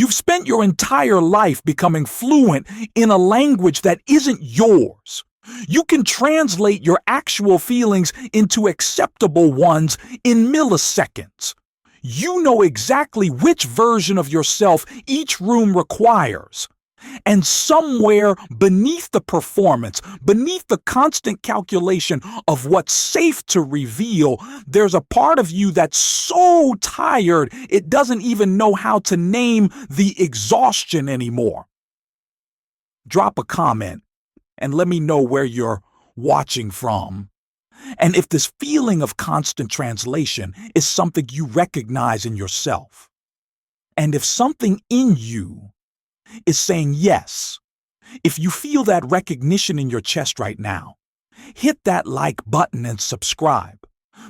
You've spent your entire life becoming fluent in a language that isn't yours. You can translate your actual feelings into acceptable ones in milliseconds. You know exactly which version of yourself each room requires. And somewhere beneath the performance, beneath the constant calculation of what's safe to reveal, there's a part of you that's so tired it doesn't even know how to name the exhaustion anymore. Drop a comment and let me know where you're watching from. And if this feeling of constant translation is something you recognize in yourself. And if something in you is saying yes, if you feel that recognition in your chest right now, hit that like button and subscribe.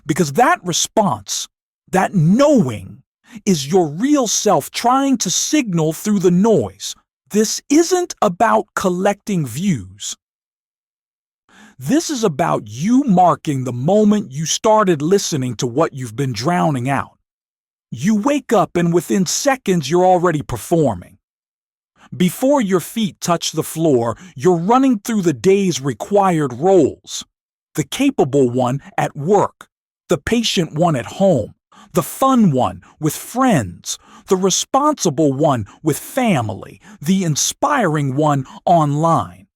Because that response, that knowing, is your real self trying to signal through the noise. This isn't about collecting views. This is about you marking the moment you started listening to what you've been drowning out. You wake up and within seconds you're already performing. Before your feet touch the floor, you're running through the day's required roles. The capable one at work, the patient one at home, the fun one with friends, the responsible one with family, the inspiring one online.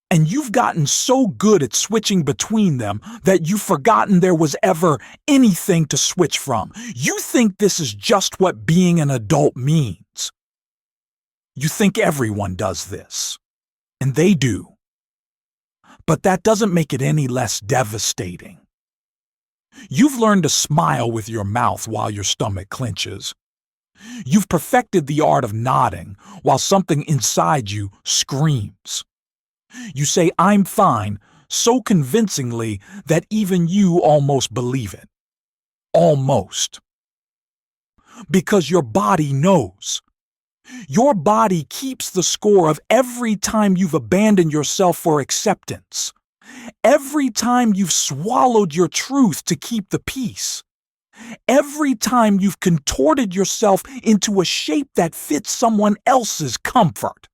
And you've gotten so good at switching between them that you've forgotten there was ever anything to switch from. You think this is just what being an adult means. You think everyone does this, and they do. But that doesn't make it any less devastating. You've learned to smile with your mouth while your stomach clenches. You've perfected the art of nodding while something inside you screams. You say, "I'm fine," so convincingly that even you almost believe it. Almost. Because your body knows. Your body keeps the score of every time you've abandoned yourself for acceptance. Every time you've swallowed your truth to keep the peace. Every time you've contorted yourself into a shape that fits someone else's comfort.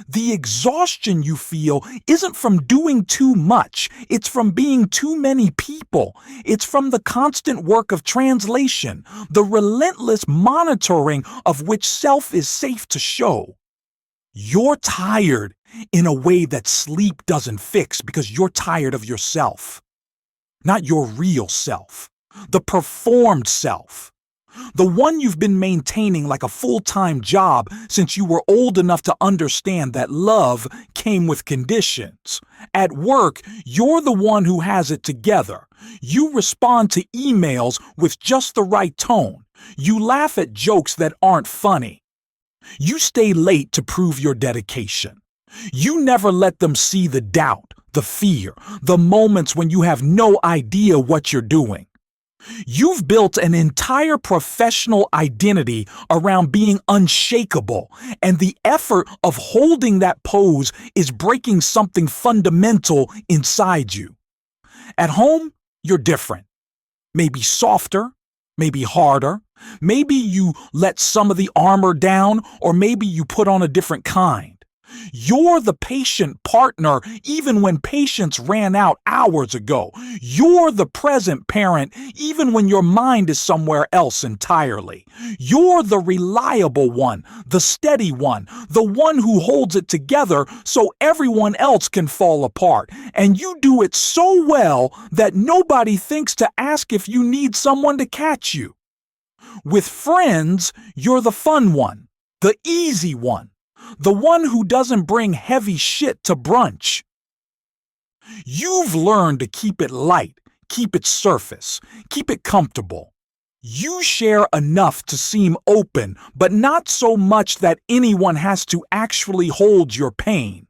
The exhaustion you feel isn't from doing too much. It's from being too many people. It's from the constant work of translation, the relentless monitoring of which self is safe to show. You're tired in a way that sleep doesn't fix because you're tired of yourself. Not your real self, the performed self. The one you've been maintaining like a full-time job since you were old enough to understand that love came with conditions. At work, you're the one who has it together. You respond to emails with just the right tone. You laugh at jokes that aren't funny. You stay late to prove your dedication. You never let them see the doubt, the fear, the moments when you have no idea what you're doing. You've built an entire professional identity around being unshakable, and the effort of holding that pose is breaking something fundamental inside you. At home, you're different. Maybe softer, maybe harder, maybe you let some of the armor down, or maybe you put on a different kind. You're the patient partner even when patience ran out hours ago. You're the present parent even when your mind is somewhere else entirely. You're the reliable one, the steady one, the one who holds it together so everyone else can fall apart. And you do it so well that nobody thinks to ask if you need someone to catch you. With friends, you're the fun one, the easy one. The one who doesn't bring heavy shit to brunch. You've learned to keep it light, keep it surface, keep it comfortable. You share enough to seem open, but not so much that anyone has to actually hold your pain.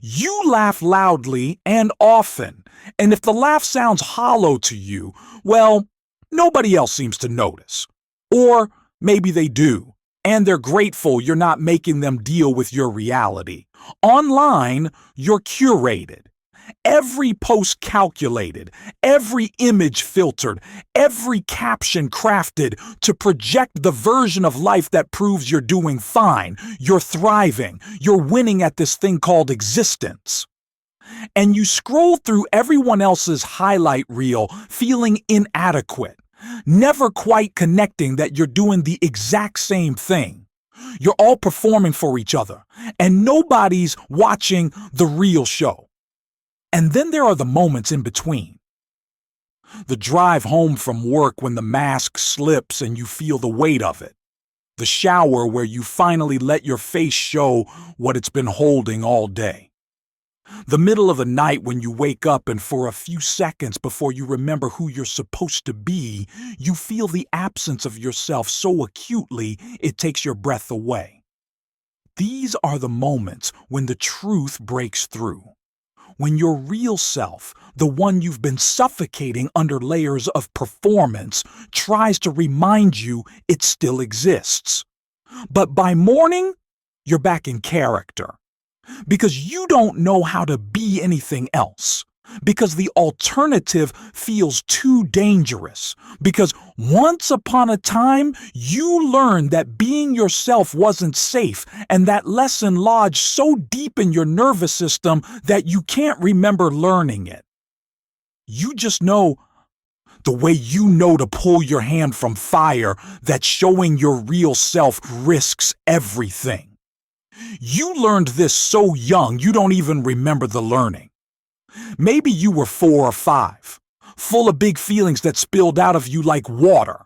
You laugh loudly and often, and if the laugh sounds hollow to you, well, nobody else seems to notice. Or maybe they do. And they're grateful you're not making them deal with your reality. Online, you're curated. Every post calculated, every image filtered, every caption crafted to project the version of life that proves you're doing fine, you're thriving, you're winning at this thing called existence. And you scroll through everyone else's highlight reel feeling inadequate, never quite connecting that you're doing the exact same thing. You're all performing for each other, and nobody's watching the real show. And then there are the moments in between. The drive home from work when the mask slips and you feel the weight of it. The shower where you finally let your face show what it's been holding all day. The middle of the night when you wake up and for a few seconds before you remember who you're supposed to be, you feel the absence of yourself so acutely it takes your breath away. These are the moments when the truth breaks through. When your real self, the one you've been suffocating under layers of performance, tries to remind you it still exists. But by morning, you're back in character. Because you don't know how to be anything else. Because the alternative feels too dangerous. Because once upon a time, you learned that being yourself wasn't safe, and that lesson lodged so deep in your nervous system that you can't remember learning it. You just know the way you know to pull your hand from fire, that showing your real self risks everything. You learned this so young you don't even remember the learning. Maybe you were 4 or 5, full of big feelings that spilled out of you like water.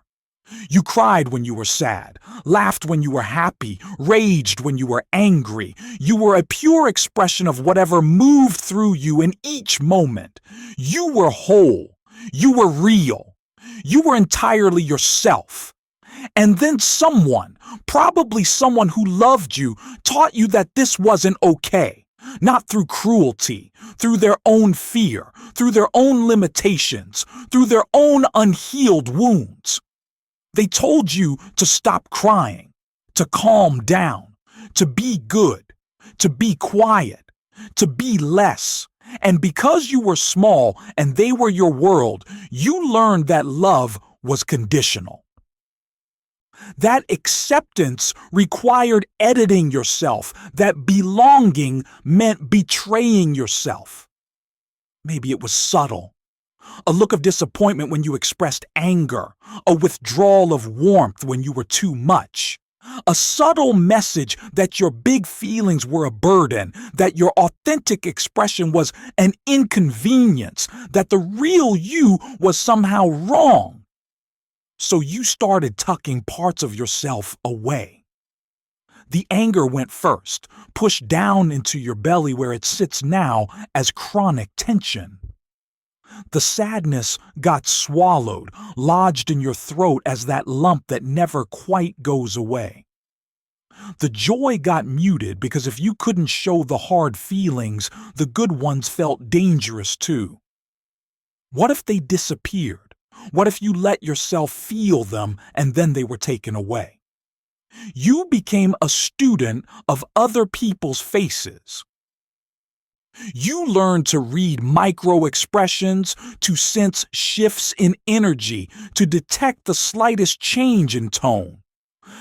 You cried when you were sad, laughed when you were happy, raged when you were angry. You were a pure expression of whatever moved through you in each moment. You were whole. You were real. You were entirely yourself. And then someone, probably someone who loved you, taught you that this wasn't okay. Not through cruelty, through their own fear, through their own limitations, through their own unhealed wounds. They told you to stop crying, to calm down, to be good, to be quiet, to be less. And because you were small and they were your world, you learned that love was conditional. That acceptance required editing yourself, that belonging meant betraying yourself. Maybe it was subtle. A look of disappointment when you expressed anger, a withdrawal of warmth when you were too much. A subtle message that your big feelings were a burden, that your authentic expression was an inconvenience, that the real you was somehow wrong. So you started tucking parts of yourself away. The anger went first, pushed down into your belly where it sits now as chronic tension. The sadness got swallowed, lodged in your throat as that lump that never quite goes away. The joy got muted because if you couldn't show the hard feelings, the good ones felt dangerous too. What if they disappeared? What if you let yourself feel them and then they were taken away? You became a student of other people's faces. You learned to read micro-expressions, to sense shifts in energy, to detect the slightest change in tone.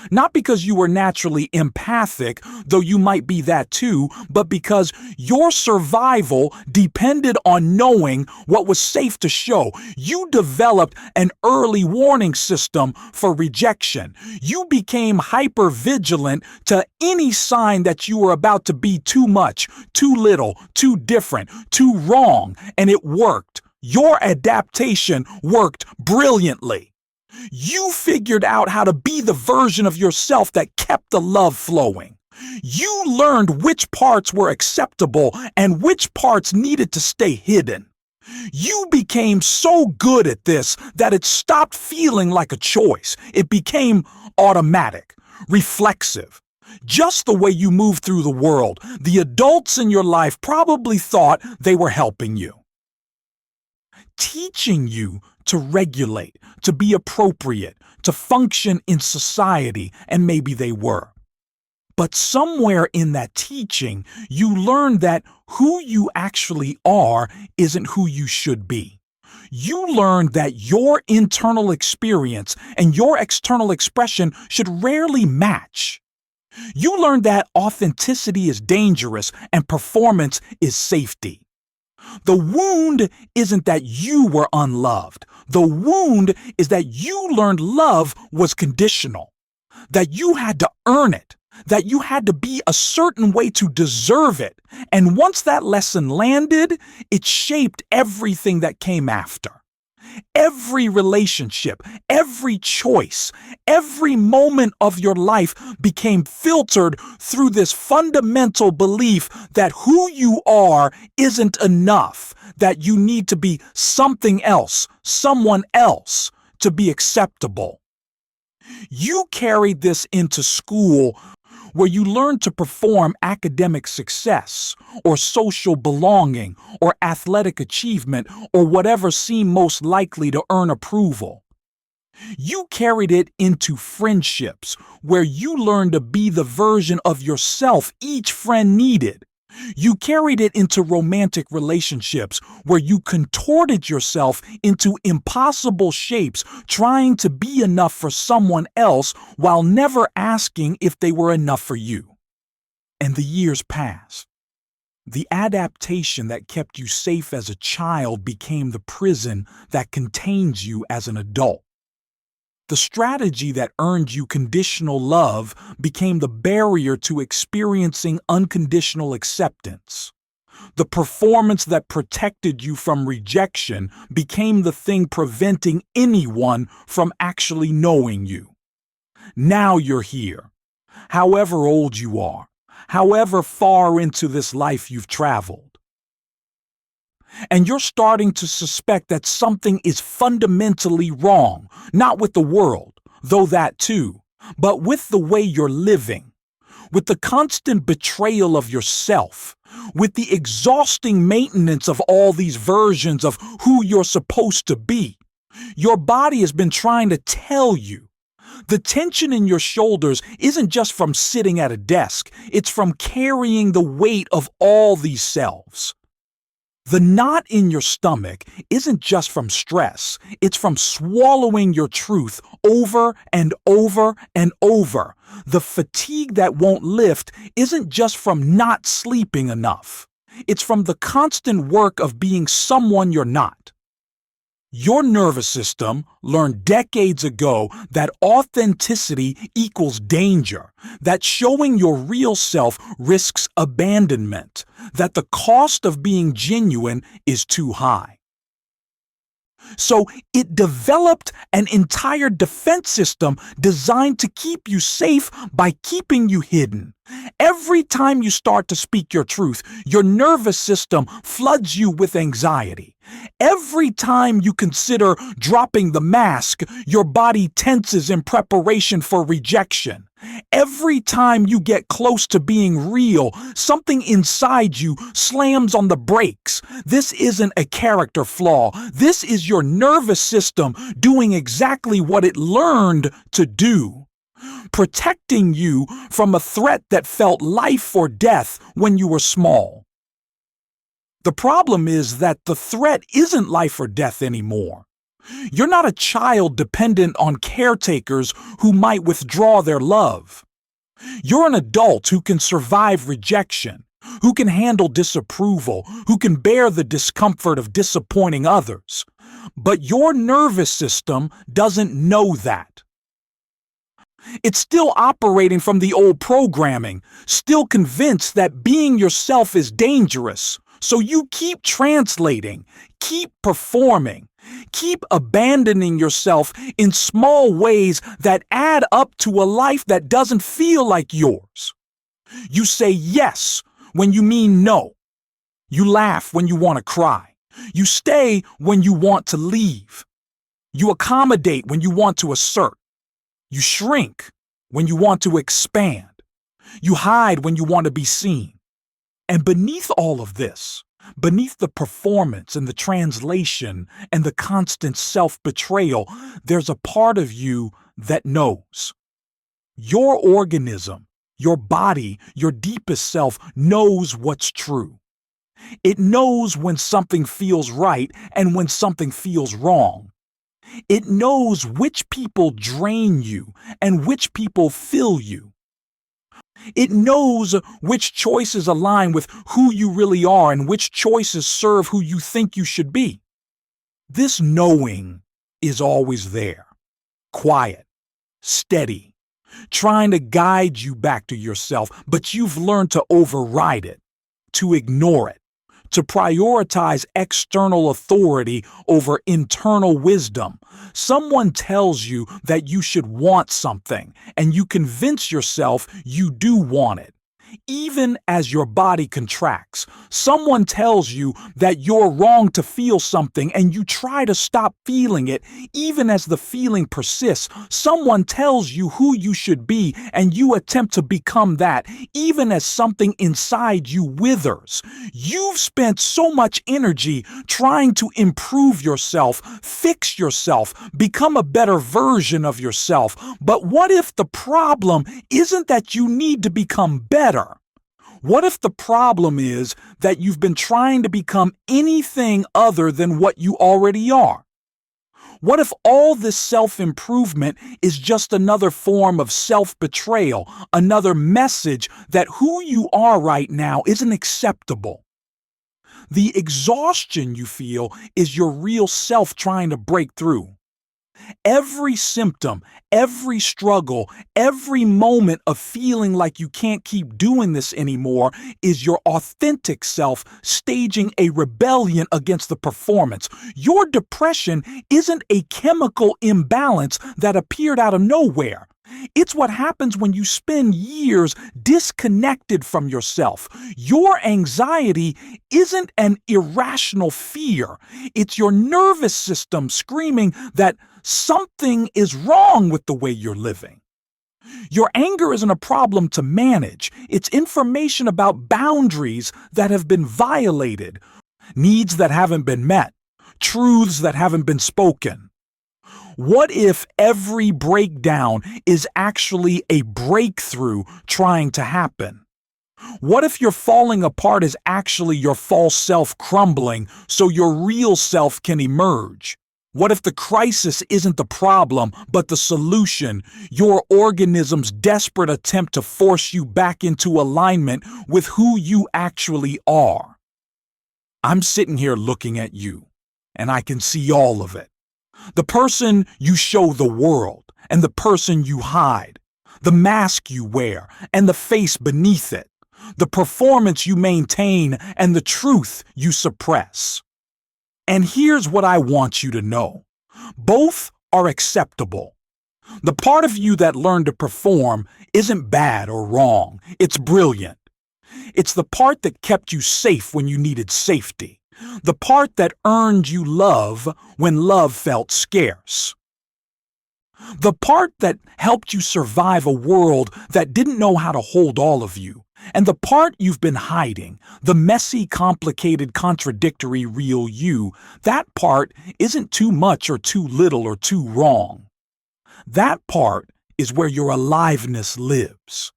Not because you were naturally empathic, though you might be that too, but because your survival depended on knowing what was safe to show. You developed an early warning system for rejection. You became hyper-vigilant to any sign that you were about to be too much, too little, too different, too wrong, and it worked. Your adaptation worked brilliantly. You figured out how to be the version of yourself that kept the love flowing. You learned which parts were acceptable and which parts needed to stay hidden. You became so good at this that it stopped feeling like a choice. It became automatic, reflexive. Just the way you move through the world, the adults in your life probably thought they were helping you. Teaching you to regulate, to be appropriate, to function in society, and maybe they were. But somewhere in that teaching, you learn that who you actually are isn't who you should be. You learn that your internal experience and your external expression should rarely match. You learn that authenticity is dangerous and performance is safety. The wound isn't that you were unloved. The wound is that you learned love was conditional, that you had to earn it, that you had to be a certain way to deserve it. And once that lesson landed, it shaped everything that came after. Every relationship, every choice, every moment of your life became filtered through this fundamental belief that who you are isn't enough, that you need to be something else, someone else, to be acceptable. You carried this into school, where you learn to perform academic success, or social belonging, or athletic achievement, or whatever seemed most likely to earn approval. You carried it into friendships, where you learned to be the version of yourself each friend needed. You carried it into romantic relationships, where you contorted yourself into impossible shapes, trying to be enough for someone else while never asking if they were enough for you. And the years passed. The adaptation that kept you safe as a child became the prison that contains you as an adult. The strategy that earned you conditional love became the barrier to experiencing unconditional acceptance. The performance that protected you from rejection became the thing preventing anyone from actually knowing you. Now you're here. However old you are, however far into this life you've traveled. And you're starting to suspect that something is fundamentally wrong, not with the world, though that too, but with the way you're living, with the constant betrayal of yourself, with the exhausting maintenance of all these versions of who you're supposed to be. Your body has been trying to tell you. The tension in your shoulders isn't just from sitting at a desk, it's from carrying the weight of all these selves. The knot in your stomach isn't just from stress, it's from swallowing your truth over and over and over. The fatigue that won't lift isn't just from not sleeping enough, it's from the constant work of being someone you're not. Your nervous system learned decades ago that authenticity equals danger, that showing your real self risks abandonment, that the cost of being genuine is too high. So it developed an entire defense system designed to keep you safe by keeping you hidden. Every time you start to speak your truth, your nervous system floods you with anxiety. Every time you consider dropping the mask, your body tenses in preparation for rejection. Every time you get close to being real, something inside you slams on the brakes. This isn't a character flaw. This is your nervous system doing exactly what it learned to do, protecting you from a threat that felt life or death when you were small. The problem is that the threat isn't life or death anymore. You're not a child dependent on caretakers who might withdraw their love. You're an adult who can survive rejection, who can handle disapproval, who can bear the discomfort of disappointing others. But your nervous system doesn't know that. It's still operating from the old programming, still convinced that being yourself is dangerous. So you keep translating, keep performing, keep abandoning yourself in small ways that add up to a life that doesn't feel like yours. You say yes when you mean no. You laugh when you want to cry. You stay when you want to leave. You accommodate when you want to assert. You shrink when you want to expand. You hide when you want to be seen. And beneath all of this, beneath the performance and the translation and the constant self-betrayal, there's a part of you that knows. Your organism, Your body, your deepest self, knows what's true. It knows when something feels right and when something feels wrong. It knows which people drain you and which people fill you. It knows which choices align with who you really are and which choices serve who you think you should be. This knowing is always there, quiet, steady, trying to guide you back to yourself, but you've learned to override it, to ignore it, to prioritize external authority over internal wisdom. Someone tells you that you should want something, and you convince yourself you do want it. Even as your body contracts, someone tells you that you're wrong to feel something and you try to stop feeling it. Even as the feeling persists, someone tells you who you should be and you attempt to become that, even as something inside you withers. You've spent so much energy trying to improve yourself, fix yourself, become a better version of yourself. But what if the problem isn't that you need to become better? What if the problem is that you've been trying to become anything other than what you already are? What if all this self-improvement is just another form of self-betrayal, another message that who you are right now isn't acceptable? The exhaustion you feel is your real self trying to break through. Every symptom, every struggle, every moment of feeling like you can't keep doing this anymore is your authentic self staging a rebellion against the performance. Your depression isn't a chemical imbalance that appeared out of nowhere. It's what happens when you spend years disconnected from yourself. Your anxiety isn't an irrational fear. It's your nervous system screaming that something is wrong with the way you're living. Your anger isn't a problem to manage. It's information about boundaries that have been violated, needs that haven't been met, truths that haven't been spoken. What if every breakdown is actually a breakthrough trying to happen? What if your falling apart is actually your false self crumbling so your real self can emerge? What if the crisis isn't the problem, but the solution, your organism's desperate attempt to force you back into alignment with who you actually are? I'm sitting here looking at you, and I can see all of it. The person you show the world, and the person you hide, the mask you wear, and the face beneath it, the performance you maintain, and the truth you suppress. And here's what I want you to know. Both are acceptable. The part of you that learned to perform isn't bad or wrong. It's brilliant. It's the part that kept you safe when you needed safety. The part that earned you love when love felt scarce. The part that helped you survive a world that didn't know how to hold all of you. And the part you've been hiding, the messy, complicated, contradictory real you, that part isn't too much or too little or too wrong. That part is where your aliveness lives.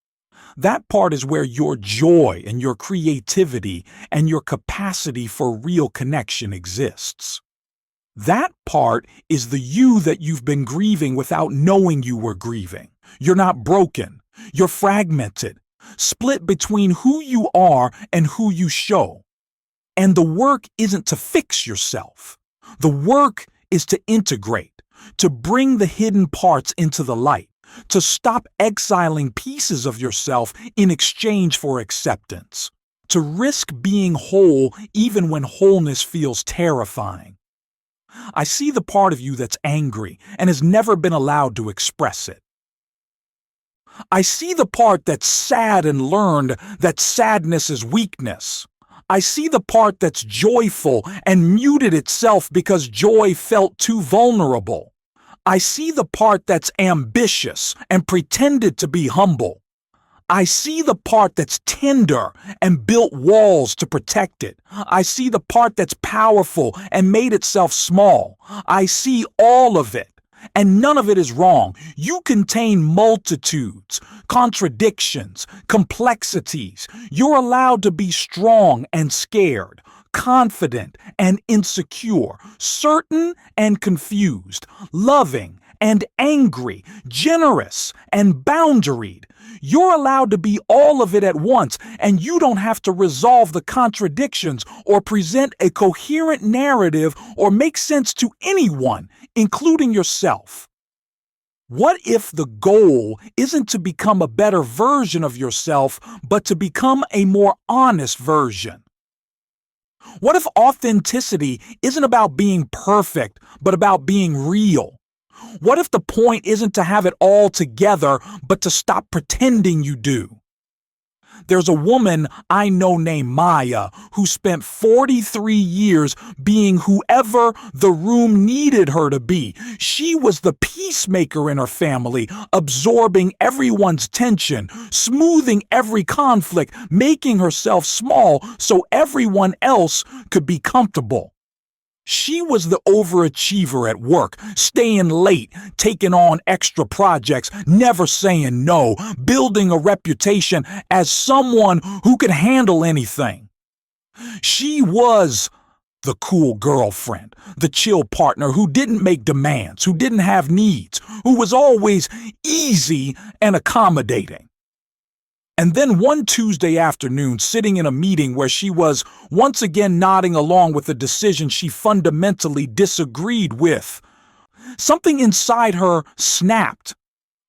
That part is where your joy and your creativity and your capacity for real connection exists. That part is the you that you've been grieving without knowing you were grieving. You're not broken. You're fragmented, split between who you are and who you show. And the work isn't to fix yourself. The work is to integrate, to bring the hidden parts into the light, to stop exiling pieces of yourself in exchange for acceptance, to risk being whole even when wholeness feels terrifying. I see the part of you that's angry and has never been allowed to express it. I see the part that's sad and learned that sadness is weakness. I see the part that's joyful and muted itself because joy felt too vulnerable. I see the part that's ambitious and pretended to be humble. I see the part that's tender and built walls to protect it. I see the part that's powerful and made itself small. I see all of it. And none of it is wrong. You contain multitudes, contradictions, complexities. You're allowed to be strong and scared, confident and insecure, certain and confused, loving and angry, generous and boundaried. You're allowed to be all of it at once, and you don't have to resolve the contradictions or present a coherent narrative or make sense to anyone, including yourself. What if the goal isn't to become a better version of yourself, but to become a more honest version? What if authenticity isn't about being perfect, but about being real? What if the point isn't to have it all together, but to stop pretending you do? There's a woman I know named Maya who spent 43 years being whoever the room needed her to be. She was the peacemaker in her family, absorbing everyone's tension, smoothing every conflict, making herself small so everyone else could be comfortable. She was the overachiever at work, staying late, taking on extra projects, never saying no, building a reputation as someone who could handle anything. She was the cool girlfriend, the chill partner who didn't make demands, who didn't have needs, who was always easy and accommodating. And then one Tuesday afternoon, sitting in a meeting where she was once again nodding along with a decision she fundamentally disagreed with, something inside her snapped.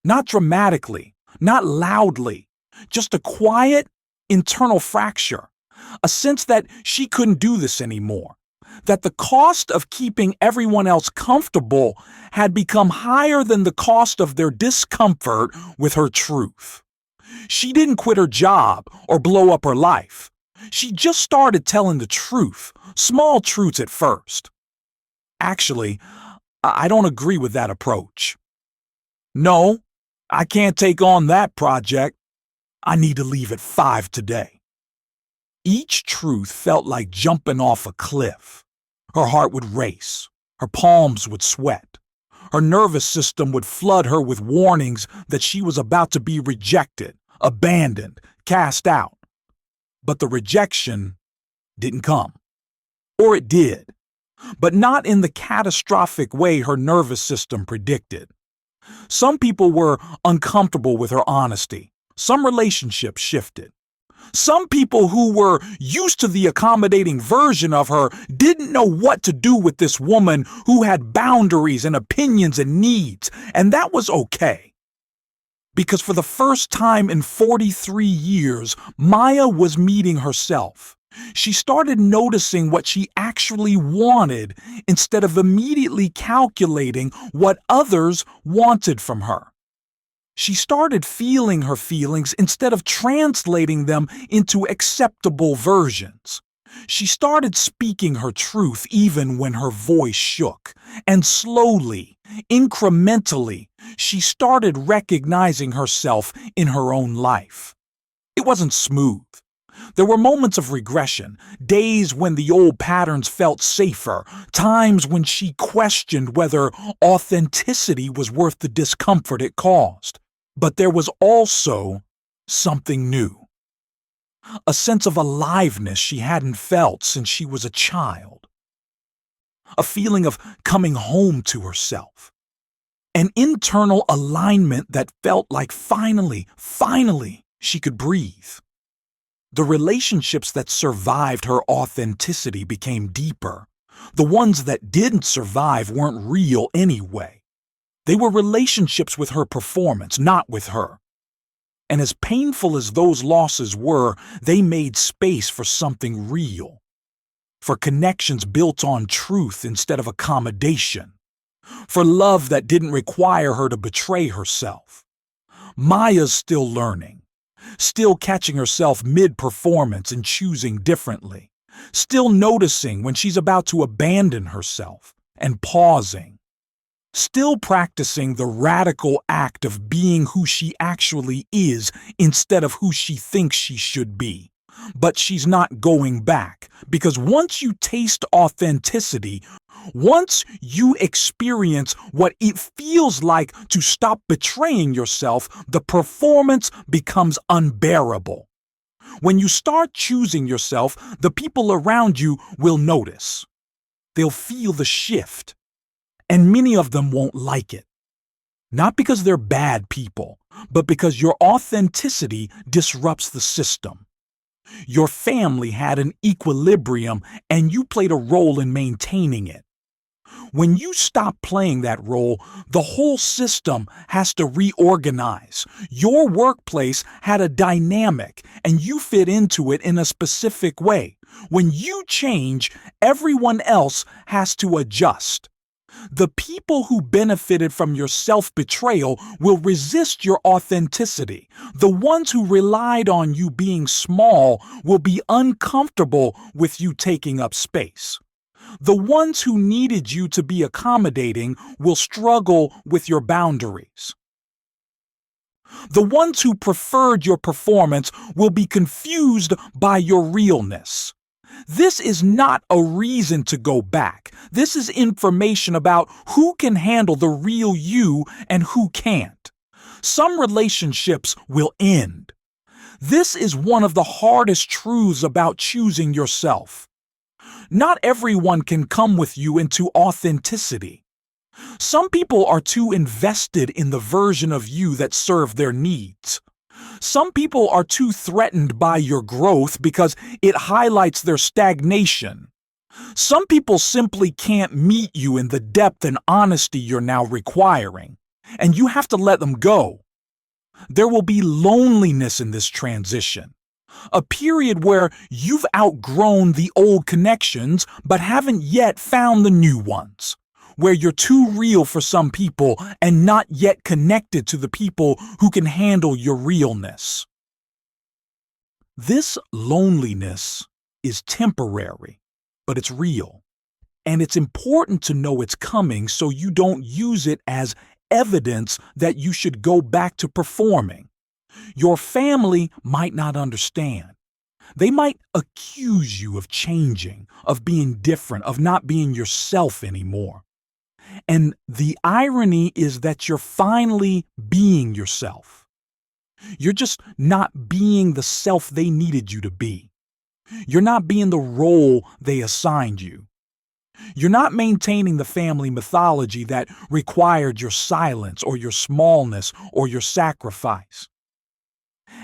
Not dramatically, not loudly, just a quiet internal fracture, a sense that she couldn't do this anymore, that the cost of keeping everyone else comfortable had become higher than the cost of their discomfort with her truth. She didn't quit her job or blow up her life. She just started telling the truth, small truths at first. Actually, I don't agree with that approach. No, I can't take on that project. I need to leave at 5 today. Each truth felt like jumping off a cliff. Her heart would race. Her palms would sweat. Her nervous system would flood her with warnings that she was about to be rejected, abandoned, cast out. But the rejection didn't come. Or it did, but not in the catastrophic way her nervous system predicted. Some people were uncomfortable with her honesty. Some relationships shifted. Some people who were used to the accommodating version of her didn't know what to do with this woman who had boundaries and opinions and needs, and that was okay. Because for the first time in 43 years, Maya was meeting herself. She started noticing what she actually wanted instead of immediately calculating what others wanted from her. She started feeling her feelings instead of translating them into acceptable versions. She started speaking her truth even when her voice shook. And slowly, incrementally, she started recognizing herself in her own life. It wasn't smooth. There were moments of regression, days when the old patterns felt safer, times when she questioned whether authenticity was worth the discomfort it caused. But there was also something new. A sense of aliveness she hadn't felt since she was a child. A feeling of coming home to herself. An internal alignment that felt like finally, she could breathe. The relationships that survived her authenticity became deeper. The ones that didn't survive weren't real anyway. They were relationships with her performance, not with her. And as painful as those losses were, they made space for something real. For connections built on truth instead of accommodation. For love that didn't require her to betray herself. Maya's still learning. Still catching herself mid-performance and choosing differently. Still noticing when she's about to abandon herself and pausing. Still practicing the radical act of being who she actually is instead of who she thinks she should be. But she's not going back, because once you taste authenticity, Once you experience what it feels like to stop betraying yourself, the performance becomes unbearable. When you start choosing yourself, the people around you will notice. They'll feel the shift, and many of them won't like it. Not because they're bad people, but because your authenticity disrupts the system. Your family had an equilibrium, and you played a role in maintaining it. When you stop playing that role, the whole system has to reorganize. Your workplace had a dynamic, and you fit into it in a specific way. When you change, everyone else has to adjust. The people who benefited from your self-betrayal will resist your authenticity. The ones who relied on you being small will be uncomfortable with you taking up space. The ones who needed you to be accommodating will struggle with your boundaries. The ones who preferred your performance will be confused by your realness. This is not a reason to go back. This is information about who can handle the real you and who can't. Some relationships will end. This is one of the hardest truths about choosing yourself. Not everyone can come with you into authenticity. Some people are too invested in the version of you that serve their needs. Some people are too threatened by your growth because it highlights their stagnation. Some people simply can't meet you in the depth and honesty you're now requiring, and you have to let them go. There will be loneliness in this transition. A period where you've outgrown the old connections but haven't yet found the new ones, where you're too real for some people and not yet connected to the people who can handle your realness. This loneliness is temporary, but it's real. And it's important to know it's coming so you don't use it as evidence that you should go back to performing. Your family might not understand. They might accuse you of changing, of being different, of not being yourself anymore. And the irony is that you're finally being yourself. You're just not being the self they needed you to be. You're not being the role they assigned you. You're not maintaining the family mythology that required your silence or your smallness or your sacrifice.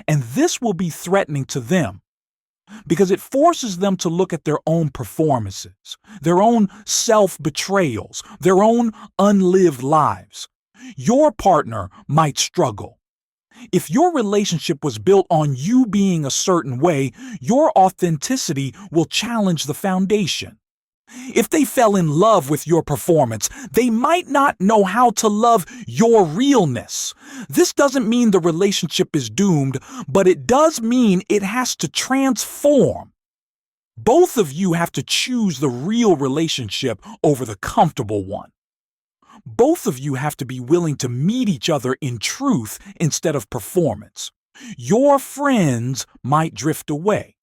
And this will be threatening to them because it forces them to look at their own performances, their own self-betrayals, their own unlived lives. Your partner might struggle. If your relationship was built on you being a certain way, your authenticity will challenge the foundation. If they fell in love with your performance, they might not know how to love your realness. This doesn't mean the relationship is doomed, but it does mean it has to transform. Both of you have to choose the real relationship over the comfortable one. Both of you have to be willing to meet each other in truth instead of performance. Your friends might drift away.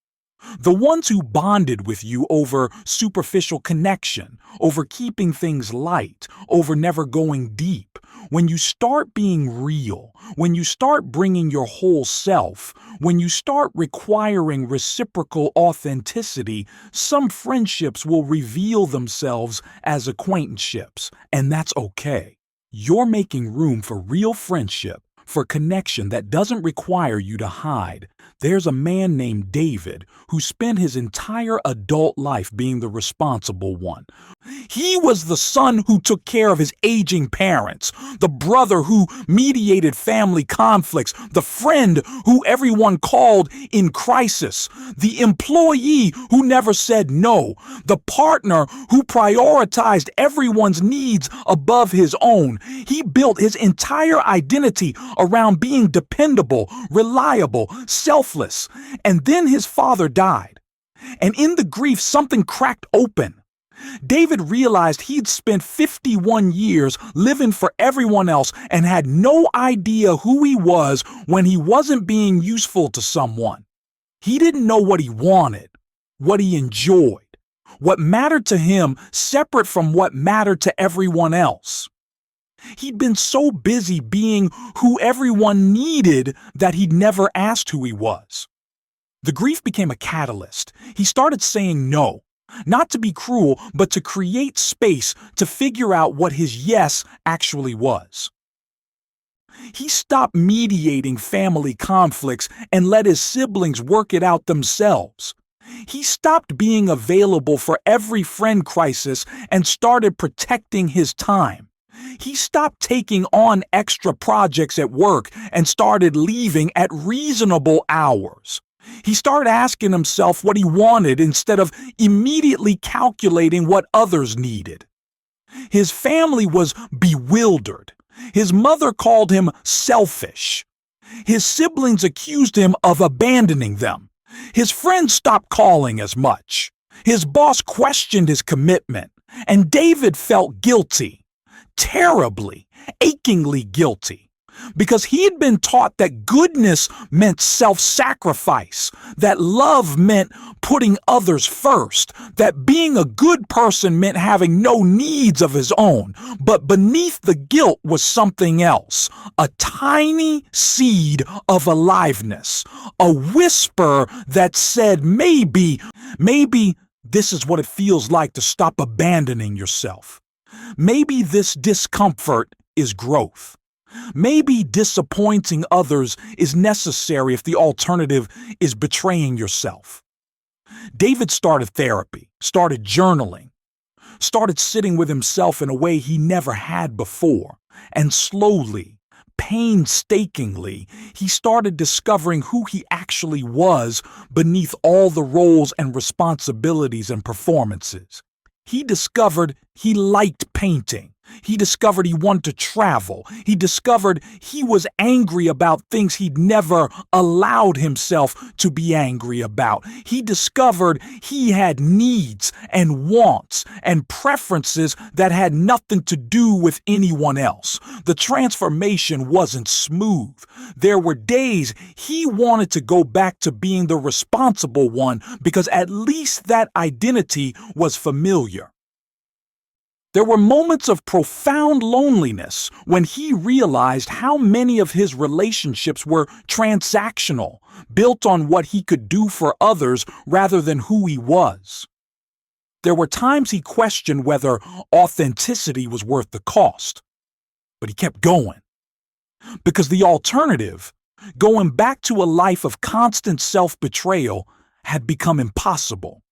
The ones who bonded with you over superficial connection, over keeping things light, over never going deep. When you start being real, when you start bringing your whole self, when you start requiring reciprocal authenticity, some friendships will reveal themselves as acquaintanceships, and that's okay. You're making room for real friendship, for connection that doesn't require you to hide. There's a man named David who spent his entire adult life being the responsible one. He was the son who took care of his aging parents, the brother who mediated family conflicts, the friend who everyone called in crisis, the employee who never said no, the partner who prioritized everyone's needs above his own. He built his entire identity around being dependable, reliable, selfless. And then his father died. And in the grief, something cracked open. David realized he'd spent 51 years living for everyone else and had no idea who he was when he wasn't being useful to someone. He didn't know what he wanted, what he enjoyed, what mattered to him separate from what mattered to everyone else. He'd been so busy being who everyone needed that he'd never asked who he was. The grief became a catalyst. He started saying no, not to be cruel, but to create space to figure out what his yes actually was. He stopped mediating family conflicts and let his siblings work it out themselves. He stopped being available for every friend crisis and started protecting his time. He stopped taking on extra projects at work and started leaving at reasonable hours. He started asking himself what he wanted instead of immediately calculating what others needed. His family was bewildered. His mother called him selfish. His siblings accused him of abandoning them. His friends stopped calling as much. His boss questioned his commitment, and David felt guilty, terribly, achingly guilty, because he had been taught that goodness meant self-sacrifice, that love meant putting others first, that being a good person meant having no needs of his own. But beneath the guilt was something else, a tiny seed of aliveness, a whisper that said, maybe this is what it feels like to stop abandoning yourself. Maybe this discomfort is growth. Maybe disappointing others is necessary if the alternative is betraying yourself. David started therapy, started journaling, started sitting with himself in a way he never had before, and slowly, painstakingly, he started discovering who he actually was beneath all the roles and responsibilities and performances. He discovered he liked painting. He discovered he wanted to travel. He discovered he was angry about things he'd never allowed himself to be angry about. He discovered he had needs and wants and preferences that had nothing to do with anyone else. The transformation wasn't smooth. There were days he wanted to go back to being the responsible one because at least that identity was familiar. There were moments of profound loneliness when he realized how many of his relationships were transactional, built on what he could do for others rather than who he was. There were times he questioned whether authenticity was worth the cost, but he kept going. Because the alternative, going back to a life of constant self-betrayal, had become impossible.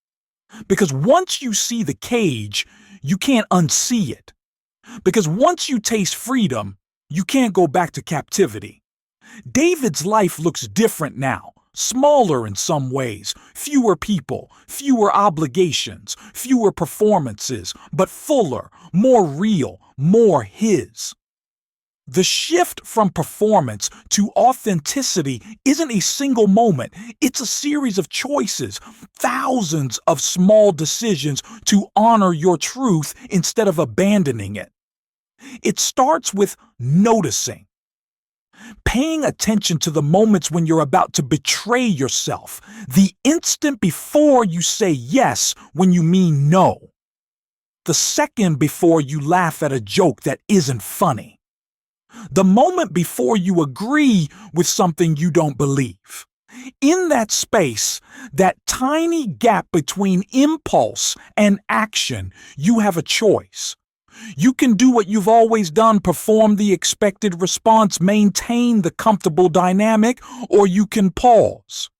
Because once you see the cage, you can't unsee it. Because once you taste freedom, you can't go back to captivity. David's life looks different now, smaller in some ways, fewer people, fewer obligations, fewer performances, but fuller, more real, more his. The shift from performance to authenticity isn't a single moment. It's a series of choices, thousands of small decisions to honor your truth instead of abandoning it. It starts with noticing, paying attention to the moments when you're about to betray yourself, the instant before you say yes when you mean no, the second before you laugh at a joke that isn't funny. The moment before you agree with something you don't believe. In that space, that tiny gap between impulse and action, you have a choice. You can do what you've always done, perform the expected response, maintain the comfortable dynamic, or you can pause.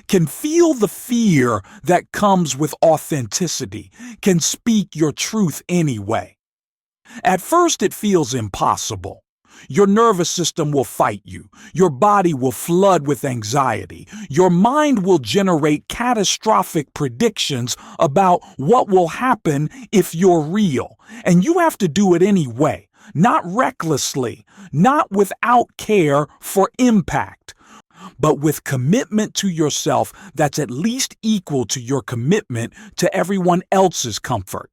Can feel the fear that comes with authenticity, can speak your truth anyway. At first, it feels impossible. Your nervous system will fight you. Your body will flood with anxiety. Your mind will generate catastrophic predictions about what will happen if you're real. And you have to do it anyway, not recklessly, not without care for impact, but with commitment to yourself that's at least equal to your commitment to everyone else's comfort.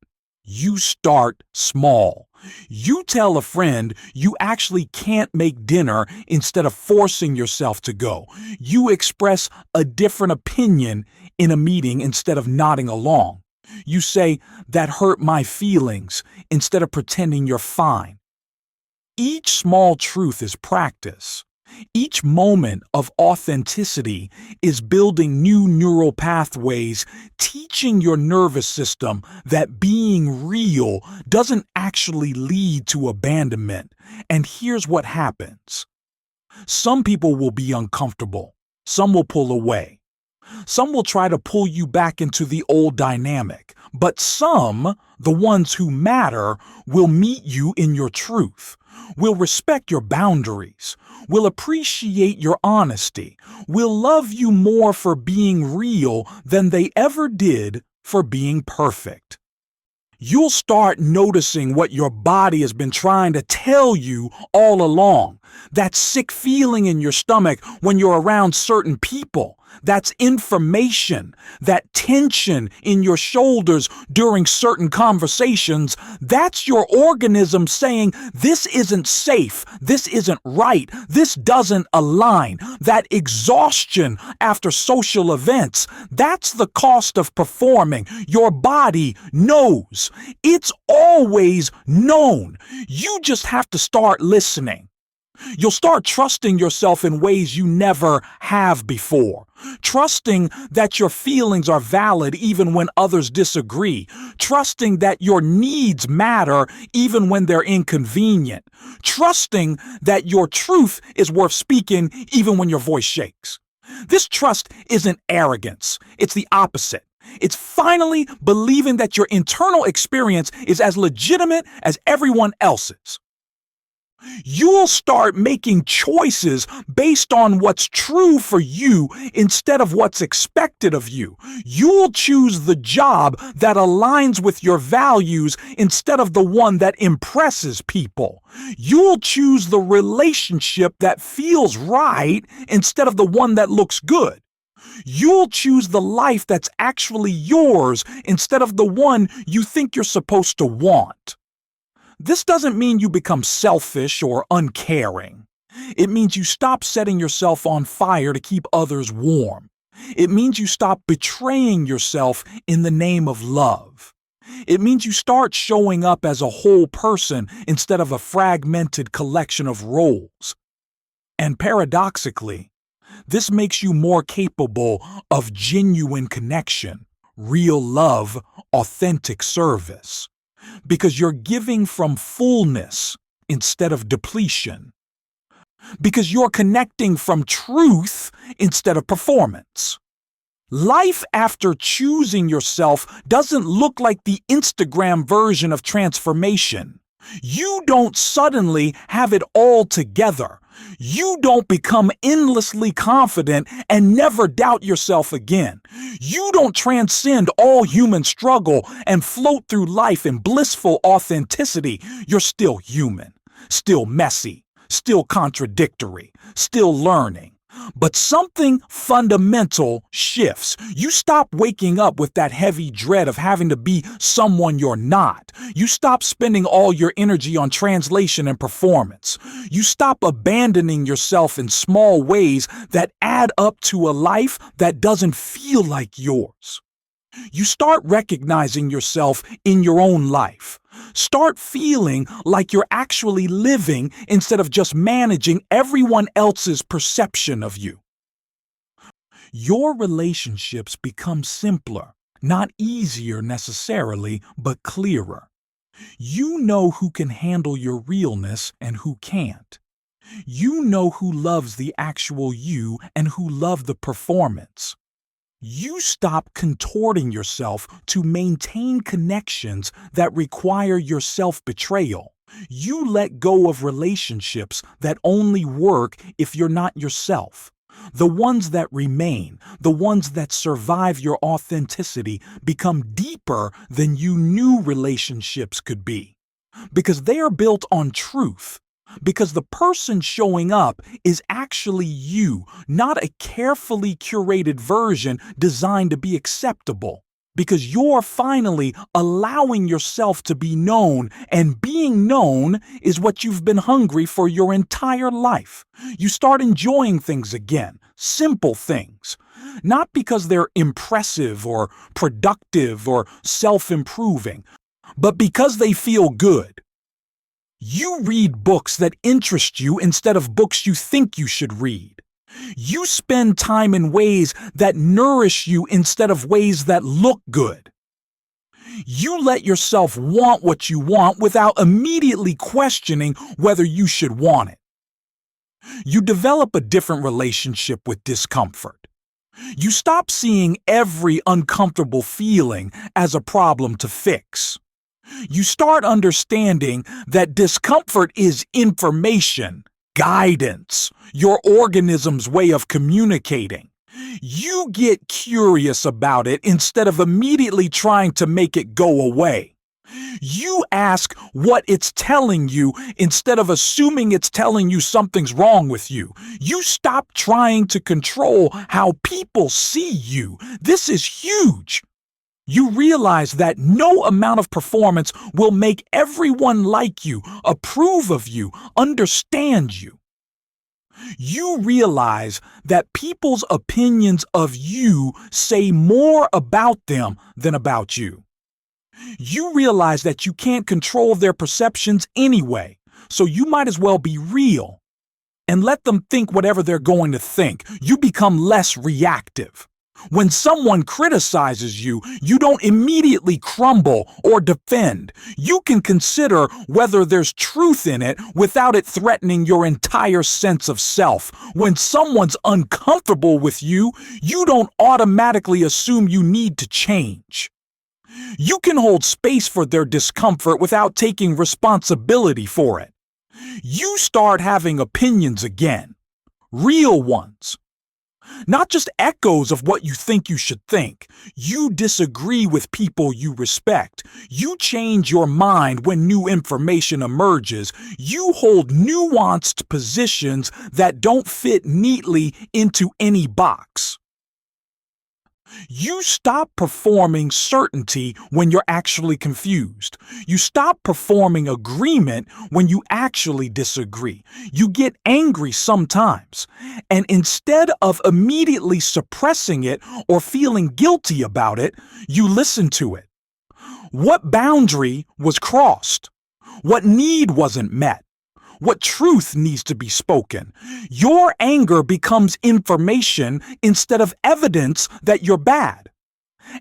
You start small. You tell a friend you actually can't make dinner instead of forcing yourself to go. You express a different opinion in a meeting instead of nodding along. You say, "That hurt my feelings," instead of pretending you're fine. Each small truth is practice. Each moment of authenticity is building new neural pathways, teaching your nervous system that being real doesn't actually lead to abandonment. And here's what happens. Some people will be uncomfortable. Some will pull away. Some will try to pull you back into the old dynamic. But some, the ones who matter, will meet you in your truth, will respect your boundaries, will appreciate your honesty, will love you more for being real than they ever did for being perfect. You'll start noticing what your body has been trying to tell you all along. That sick feeling in your stomach when you're around certain people. That's information. That tension in your shoulders during certain conversations. That's your organism saying, this isn't safe. This isn't right. This doesn't align. That exhaustion after social events. That's the cost of performing. Your body knows. It's always known. You just have to start listening. You'll start trusting yourself in ways you never have before. Trusting that your feelings are valid even when others disagree. Trusting that your needs matter even when they're inconvenient. Trusting that your truth is worth speaking even when your voice shakes. This trust isn't arrogance. It's the opposite. It's finally believing that your internal experience is as legitimate as everyone else's. You'll start making choices based on what's true for you instead of what's expected of you. You'll choose the job that aligns with your values instead of the one that impresses people. You'll choose the relationship that feels right instead of the one that looks good. You'll choose the life that's actually yours instead of the one you think you're supposed to want. This doesn't mean you become selfish or uncaring. It means you stop setting yourself on fire to keep others warm. It means you stop betraying yourself in the name of love. It means you start showing up as a whole person instead of a fragmented collection of roles. And paradoxically, this makes you more capable of genuine connection, real love, authentic service. Because you're giving from fullness instead of depletion. Because you're connecting from truth instead of performance. Life after choosing yourself doesn't look like the Instagram version of transformation. You don't suddenly have it all together. You don't become endlessly confident and never doubt yourself again. You don't transcend all human struggle and float through life in blissful authenticity. You're still human, still messy, still contradictory, still learning. But something fundamental shifts. You stop waking up with that heavy dread of having to be someone you're not. You stop spending all your energy on translation and performance. You stop abandoning yourself in small ways that add up to a life that doesn't feel like yours. You start recognizing yourself in your own life. Start feeling like you're actually living instead of just managing everyone else's perception of you. Your relationships become simpler, not easier necessarily, but clearer. You know who can handle your realness and who can't. You know who loves the actual you and who loves the performance. You stop contorting yourself to maintain connections that require your self-betrayal. You let go of relationships that only work if you're not yourself. The ones that remain, the ones that survive your authenticity, become deeper than you knew relationships could be. Because they are built on truth. Because the person showing up is actually you, not a carefully curated version designed to be acceptable. Because you're finally allowing yourself to be known, and being known is what you've been hungry for your entire life. You start enjoying things again, simple things. not because they're impressive or productive or self-improving, but because they feel good. You read books that interest you instead of books you think you should read. You spend time in ways that nourish you instead of ways that look good. You let yourself want what you want without immediately questioning whether you should want it. You develop a different relationship with discomfort. You stop seeing every uncomfortable feeling as a problem to fix. You start understanding that discomfort is information, guidance, your organism's way of communicating. You get curious about it instead of immediately trying to make it go away. You ask what it's telling you instead of assuming it's telling you something's wrong with you. You stop trying to control how people see you. This is huge. You realize that no amount of performance will make everyone like you, approve of you, understand you. You realize that people's opinions of you say more about them than about you. You realize that you can't control their perceptions anyway, so you might as well be real and let them think whatever they're going to think. You become less reactive. When someone criticizes you, you don't immediately crumble or defend. You can consider whether there's truth in it without it threatening your entire sense of self. When someone's uncomfortable with you, you don't automatically assume you need to change. You can hold space for their discomfort without taking responsibility for it. You start having opinions again, real ones. Not just echoes of what you think you should think. You disagree with people you respect. You change your mind when new information emerges. You hold nuanced positions that don't fit neatly into any box. You stop performing certainty when you're actually confused. You stop performing agreement when you actually disagree. You get angry sometimes, and instead of immediately suppressing it or feeling guilty about it, you listen to it. What boundary was crossed? What need wasn't met? What truth needs to be spoken? Your anger becomes information instead of evidence that you're bad.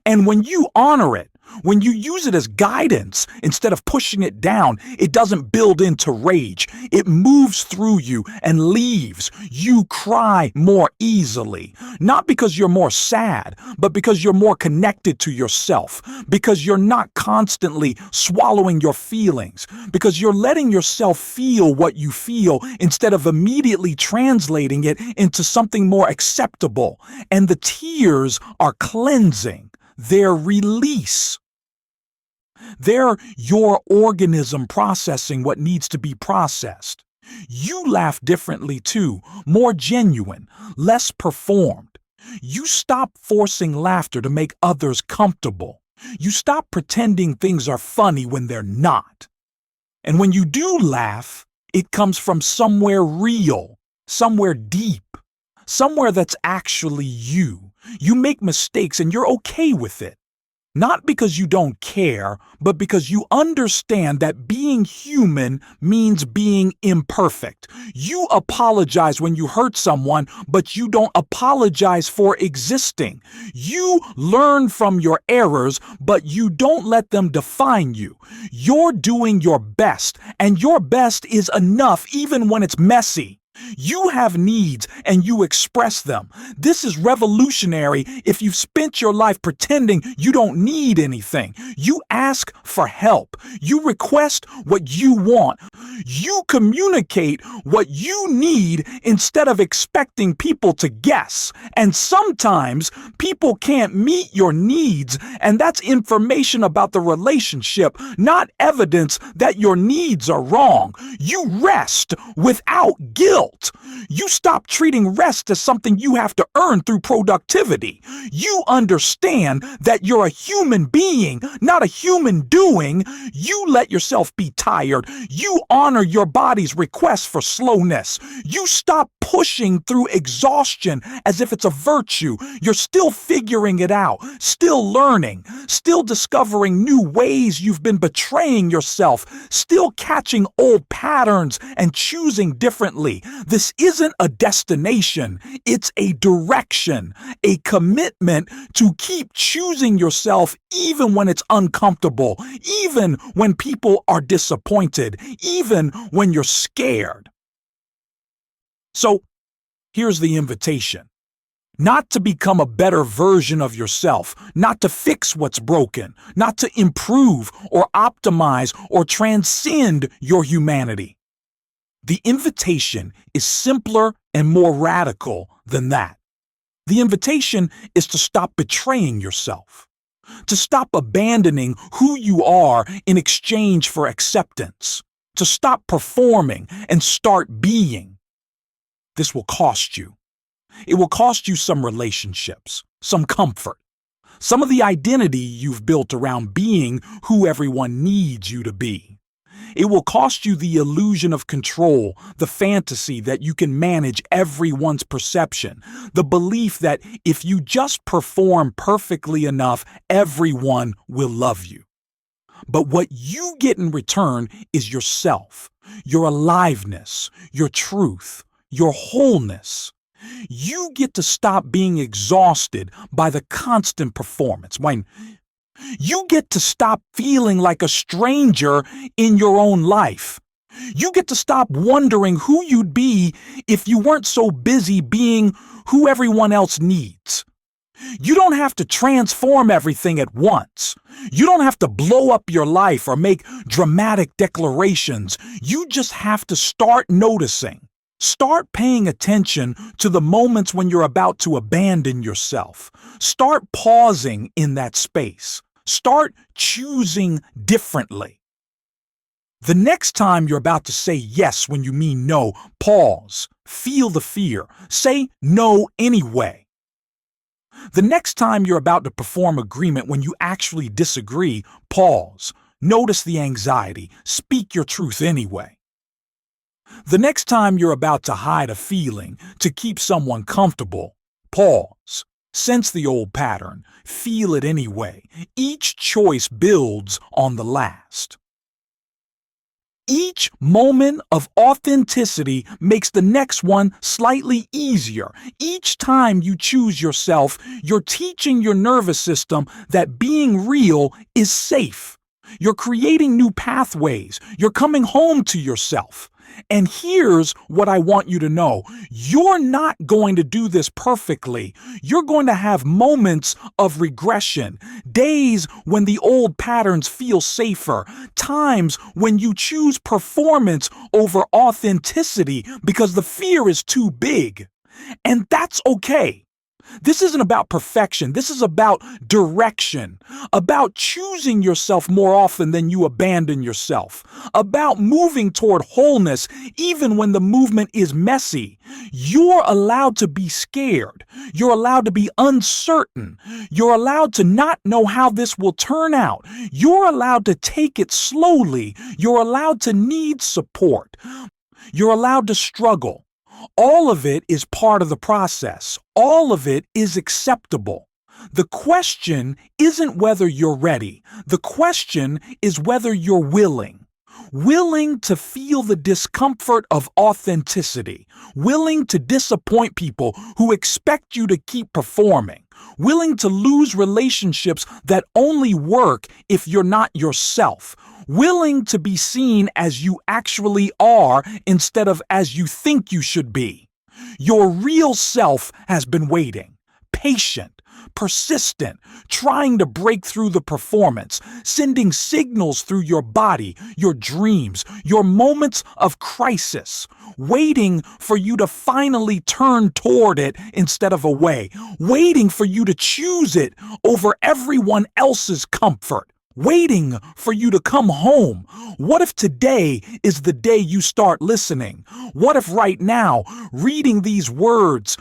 And when you honor it, when you use it as guidance instead of pushing it down, it doesn't build into rage. It moves through you and leaves. You cry more easily. Not because you're more sad, but because you're more connected to yourself. Because you're not constantly swallowing your feelings. Because you're letting yourself feel what you feel instead of immediately translating it into something more acceptable. And the tears are cleansing. They're release. They're your organism processing what needs to be processed. You laugh differently too, more genuine, less performed. You stop forcing laughter to make others comfortable. You stop pretending things are funny when they're not. And when you do laugh, it comes from somewhere real, somewhere deep, somewhere that's actually you. You make mistakes and you're okay with it. Not because you don't care, but because you understand that being human means being imperfect. You apologize when you hurt someone, but you don't apologize for existing. You learn from your errors, but you don't let them define you. You're doing your best, and your best is enough even when it's messy. You have needs and you express them. This is revolutionary if you've spent your life pretending you don't need anything. You ask for help. You request what you want. You communicate what you need instead of expecting people to guess. And sometimes people can't meet your needs, and that's information about the relationship, not evidence that your needs are wrong. You rest without guilt. result. You stop treating rest as something you have to earn through productivity. You understand that you're a human being, not a human doing. You let yourself be tired. You honor your body's request for slowness. You stop pushing through exhaustion as if it's a virtue. You're still figuring it out, still learning, still discovering new ways you've been betraying yourself, still catching old patterns and choosing differently. This isn't a destination, it's a direction, a commitment to keep choosing yourself even when it's uncomfortable, even when people are disappointed, even when you're scared. So, here's the invitation. Not to become a better version of yourself, not to fix what's broken, not to improve or optimize or transcend your humanity. The invitation is simpler and more radical than that. The invitation is to stop betraying yourself, to stop abandoning who you are in exchange for acceptance, to stop performing and start being. This will cost you. It will cost you some relationships, some comfort, some of the identity you've built around being who everyone needs you to be. It will cost you the illusion of control, the fantasy that you can manage everyone's perception, the belief that if you just perform perfectly enough, everyone will love you. But what you get in return is yourself, your aliveness, your truth, your wholeness. You get to stop being exhausted by the constant performance. You get to stop feeling like a stranger in your own life. You get to stop wondering who you'd be if you weren't so busy being who everyone else needs. You don't have to transform everything at once. You don't have to blow up your life or make dramatic declarations. You just have to start noticing. Start paying attention to the moments when you're about to abandon yourself. Start pausing in that space. Start choosing differently. The next time you're about to say yes when you mean no, pause. Feel the fear. Say no anyway. The next time you're about to perform agreement when you actually disagree, pause. Notice the anxiety. Speak your truth anyway. The next time you're about to hide a feeling to keep someone comfortable, pause. Sense the old pattern. Feel it anyway. Each choice builds on the last. Each moment of authenticity makes the next one slightly easier. Each time you choose yourself, you're teaching your nervous system that being real is safe. You're creating new pathways. You're coming home to yourself. And here's what I want you to know. You're not going to do this perfectly. You're going to have moments of regression, days when the old patterns feel safer, times when you choose performance over authenticity because the fear is too big. And that's okay. This isn't about perfection. This is about direction, about choosing yourself more often than you abandon yourself, about moving toward wholeness even when the movement is messy. You're allowed to be scared. You're allowed to be uncertain. You're allowed to not know how this will turn out. You're allowed to take it slowly. You're allowed to need support. You're allowed to struggle. All of it is part of the process. All of it is acceptable. The question isn't whether you're ready. The question is whether you're willing. Willing to feel the discomfort of authenticity. Willing to disappoint people who expect you to keep performing. Willing to lose relationships that only work if you're not yourself. Willing to be seen as you actually are instead of as you think you should be. Your real self has been waiting, patient, persistent, trying to break through the performance, sending signals through your body, your dreams, your moments of crisis, waiting for you to finally turn toward it instead of away, waiting for you to choose it over everyone else's comfort. waiting for you to come home? What if today is the day you start listening? What if right now, reading these words,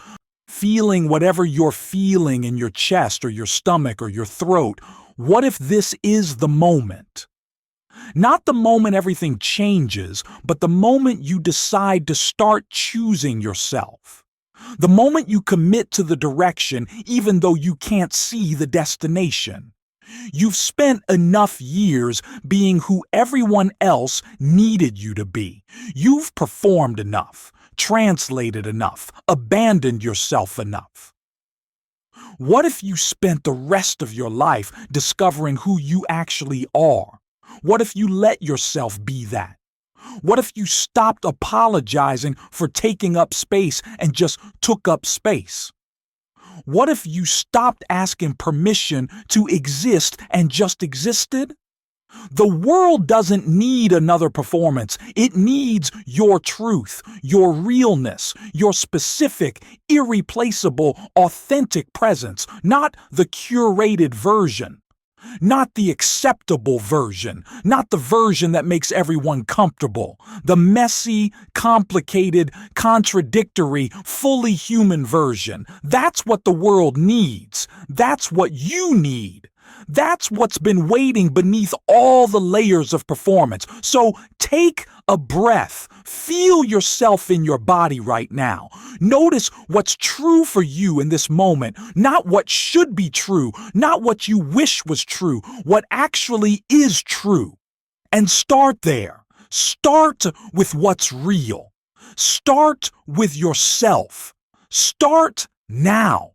feeling whatever you're feeling in your chest or your stomach or your throat, what if this is the moment? Not the moment everything changes, but the moment you decide to start choosing yourself. The moment you commit to the direction even though you can't see the destination. You've spent enough years being who everyone else needed you to be. You've performed enough, translated enough, abandoned yourself enough. What if you spent the rest of your life discovering who you actually are? What if you let yourself be that? What if you stopped apologizing for taking up space and just took up space? What if you stopped asking permission to exist and just existed? The world doesn't need another performance. It needs your truth, your realness, your specific, irreplaceable, authentic presence, not the curated version. Not the acceptable version, not the version that makes everyone comfortable. The messy, complicated, contradictory, fully human version. That's what the world needs. That's what you need. That's what's been waiting beneath all the layers of performance. So take a breath. Feel yourself in your body right now. Notice what's true for you in this moment, not what should be true, not what you wish was true, what actually is true. And start there. Start with what's real. Start with yourself. Start now.